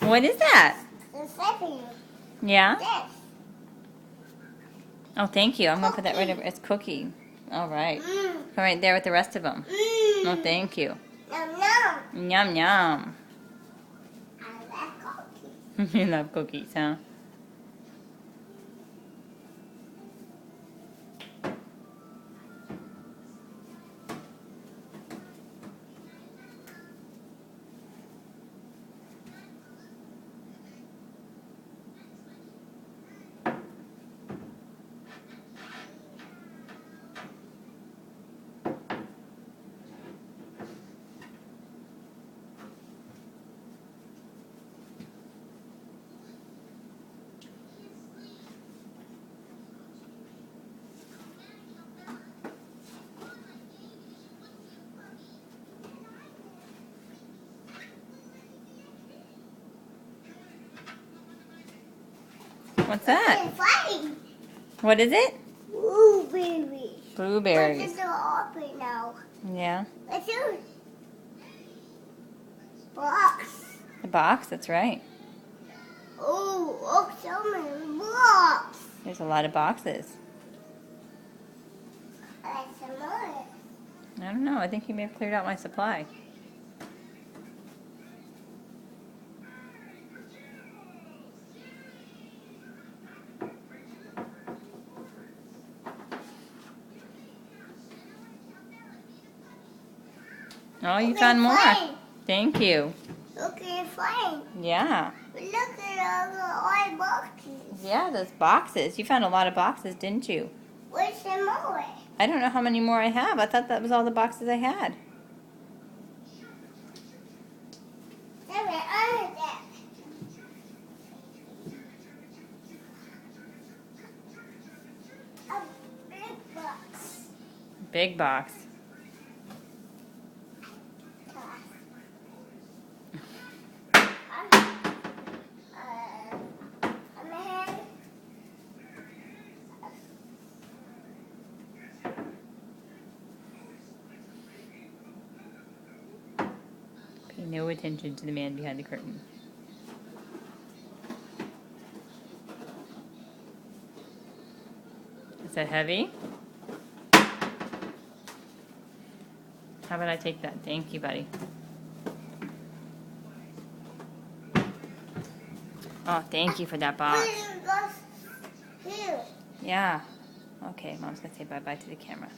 What is that? The second. Yeah? This. Oh, thank you. I'm going to put that right over. It's cookie. All right. Mmm. Come right there with the rest of them. Mmm. Oh, thank you. Yum yum. Yum, yum. I like cookies. You love cookies, huh? What's that? Fine. What is it? Blueberries. Blueberries. Let's do open now. Yeah. Let's do box. The box, that's right. Oh, so many blocks. There's a lot of boxes. I like some more. I don't know. I think you may have cleared out my supply. Oh, you Look found at more. flame. Thank you. Look at flame. Yeah. Look at all the boxes. Yeah, those boxes. You found a lot of boxes, didn't you? Where's some more? I don't know how many more I have. I thought that was all the boxes I had. Never under that. A big box. Big box. Pay no attention to the man behind the curtain. Is that heavy? How about I take that? Thank you, buddy. Oh, thank you for that box. Here. Yeah. Okay, Mom's going to say bye-bye to the camera.